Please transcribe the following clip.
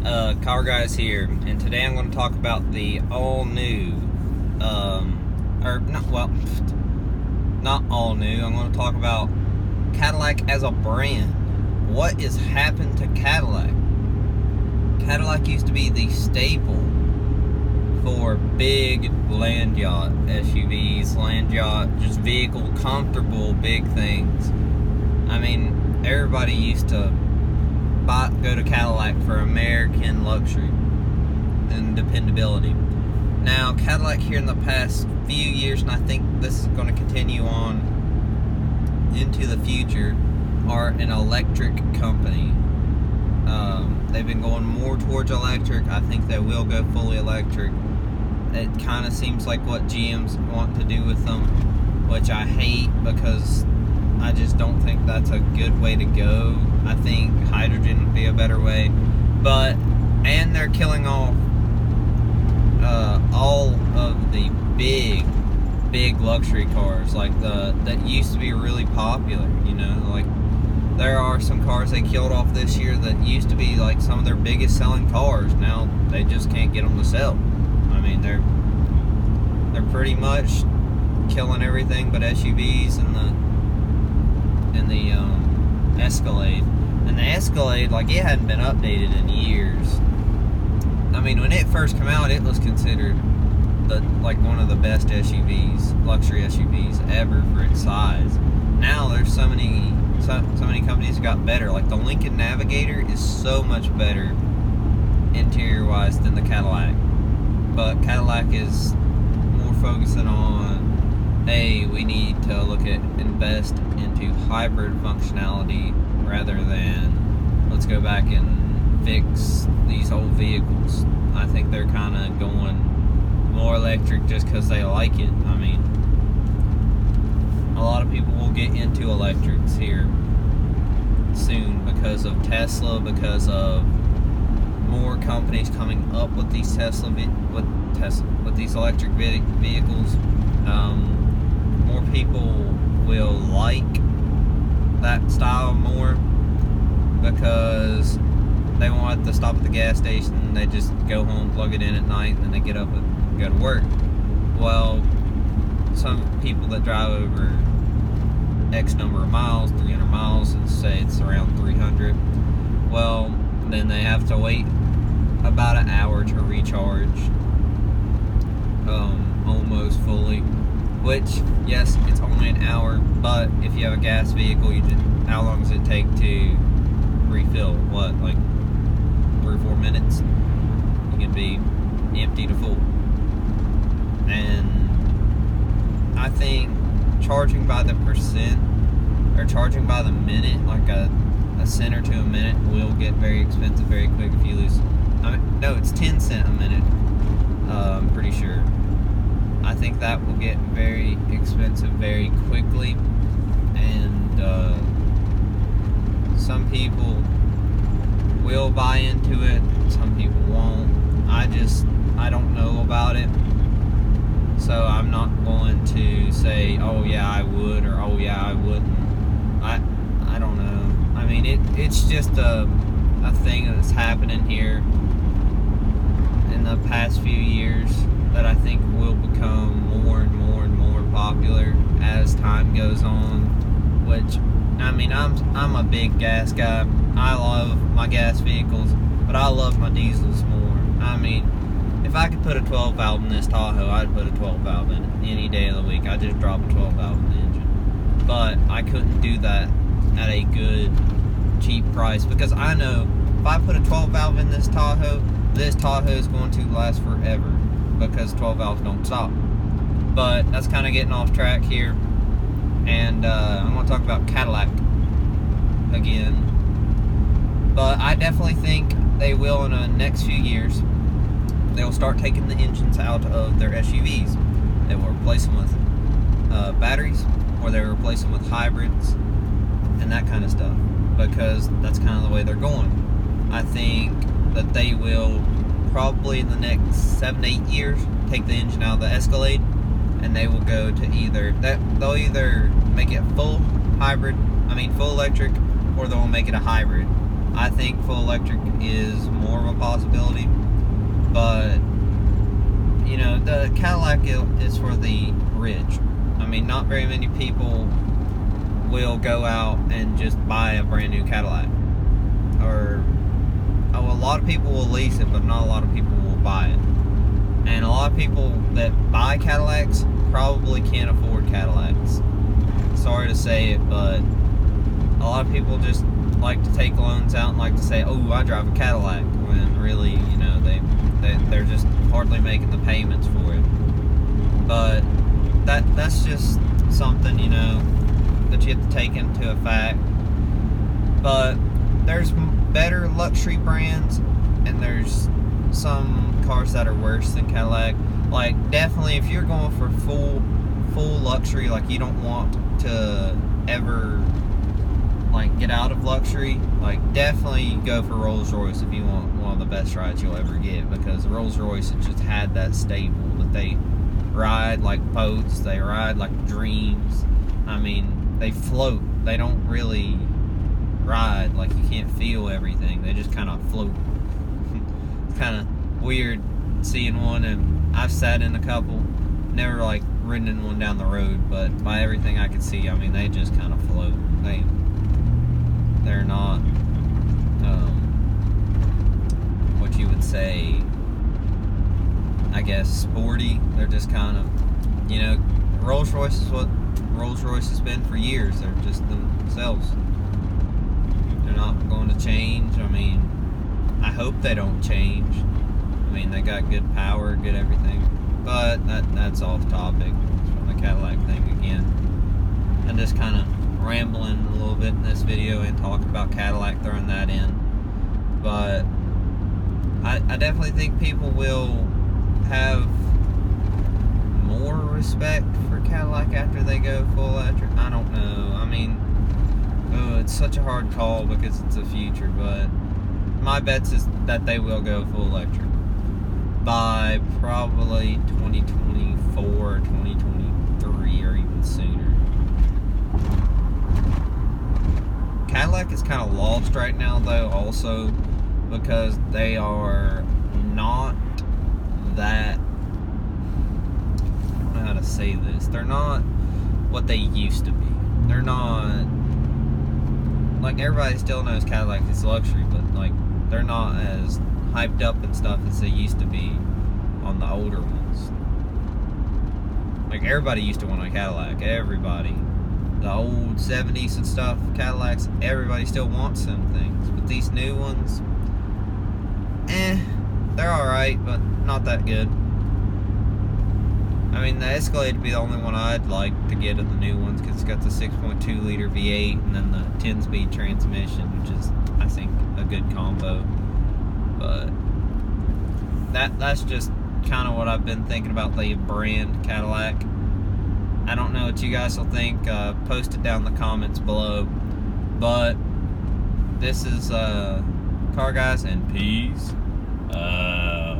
Car Guys here, and today I'm going to talk about the all-new, not all-new, I'm going to talk about Cadillac as a brand. What has happened to Cadillac? Cadillac used to be the staple for big land yacht SUVs, land yacht, just vehicle, comfortable, big things. I mean, everybody used to go to Cadillac for American luxury and dependability. Now, Cadillac here in the past few years, and I think this is going to continue on into the future, are an electric company. They've been going more towards electric. I think they will go fully electric. It kind of seems like what GM's want to do with them, which I hate because I just don't think that's a good way to go. I think hydrogen would be a better way. And they're killing off all of the big luxury cars, like that used to be really popular, like there are some cars they killed off this year that used to be like some of their biggest selling cars. Now they just can't get them to sell. I mean, they're pretty much killing everything but SUVs and the Escalade. And the Escalade, like, it hadn't been updated in years. I mean, when it first came out, it was considered one of the best SUVs, luxury SUVs ever for its size. Now there's so many companies that got better. Like the Lincoln Navigator is so much better interior wise than the Cadillac. But Cadillac is more focusing on, hey, we need to look at invest into hybrid functionality rather than let's go back and fix these old vehicles. I think they're kind of going more electric just because they like it. I mean, a lot of people will get into electrics here soon because of Tesla, because of more companies coming up with these with these electric vehicles. More people will like that style more because they won't have to stop at the gas station. They just go home, plug it in at night, and then they get up and go to work. Well, some people that drive over X number of miles, 300 miles, and say it's around 300, well, then they have to wait about an hour to recharge almost fully, which, yes, it's only an hour, but if you have a gas vehicle, how long does it take to refill? What, like 3 or 4 minutes? You can be empty to full. And I think charging by the percent or charging by the minute, like a cent or two a minute, will get very expensive very quick if you lose. No, it's 10 cents a minute. I'm pretty sure. I think that will get very expensive very quickly, and some people will buy into it, some people won't. I don't know about it, so I'm not going to say, oh yeah I would, or oh yeah I wouldn't. I don't know. I mean, it's just a thing that's happening here in the past few years that I think will become more and more popular as time goes on. Which, I mean, I'm a big gas guy. I love my gas vehicles, but I love my diesels more. I mean, if I could put a 12 valve in this Tahoe, I'd put a 12 valve in it any day of the week. I'd just drop a 12 valve in the engine. But I couldn't do that at a good, cheap price, because I know if I put a 12 valve in this Tahoe is going to last forever, because 12 valves don't stop. But that's kind of getting off track here, and I'm going to talk about Cadillac again. But I definitely think they will, in the next few years, they'll start taking the engines out of their SUVs. They will replace them with batteries, or they will replace them with hybrids and that kind of stuff, because that's kind of the way they're going. I think that they will probably in the next 7 to 8 years take the engine out of the Escalade, and they will go to they'll either make it full electric, or they'll make it a hybrid. I think full electric is more of a possibility. But, you know, the Cadillac is for the rich. I mean, not very many people will go out and just buy a brand new Cadillac. Or, a lot of people will lease it, but not a lot of people will buy it. And a lot of people that buy Cadillacs probably can't afford Cadillacs. Sorry to say it, but a lot of people just like to take loans out and like to say, oh, I drive a Cadillac, when really, you know, they're just hardly making the payments for it. But that's just something, you know, that you have to take into effect. But there's better luxury brands, and there's some cars that are worse than Cadillac. Like, definitely, if you're going for full luxury, like, you don't want to ever, like, get out of luxury, like, definitely go for Rolls Royce if you want one of the best rides you'll ever get, because Rolls Royce has just had that stable that they ride like boats, they ride like dreams. I mean, they float. They don't really ride, like, you can't feel everything. They just kind of float. It's kind of weird seeing one, and I've sat in a couple, never like ridden in one down the road, but by everything I could see, I mean, they just kind of float. They're not what you would say, I guess, sporty. They're just kind of, you know, Rolls Royce is what Rolls Royce has been for years. They're just themselves. They're not going to change. I mean, I hope they don't change. I mean, they got good power, good everything. But that's off topic from the Cadillac thing again. I'm just kind of rambling a little bit in this video and talking about Cadillac, throwing that in. But I definitely think people will have more respect for Cadillac after they go full electric. I don't know. I mean, it's such a hard call because it's the future, but my bets is that they will go full electric by probably 2024 or 2023 or even sooner. Cadillac is kind of lost right now, though, also because they are not that, I don't know how to say this, they're not what they used to be. They're not, like, everybody still knows Cadillac is luxury, but, like, they're not as hyped up and stuff as they used to be on the older ones. Like, everybody used to want a Cadillac. Everybody. The old 70s and stuff, Cadillacs, everybody still wants them things. But these new ones, they're alright, but not that good. I mean, the Escalade would be the only one I'd like to get of the new ones, because it's got the 6.2 liter V8 and then the 10-speed transmission, which is, I think, a good combo. But that's just kind of what I've been thinking about the brand Cadillac. I don't know what you guys will think. Post it down in the comments below. But this is Car Guys, and peace out.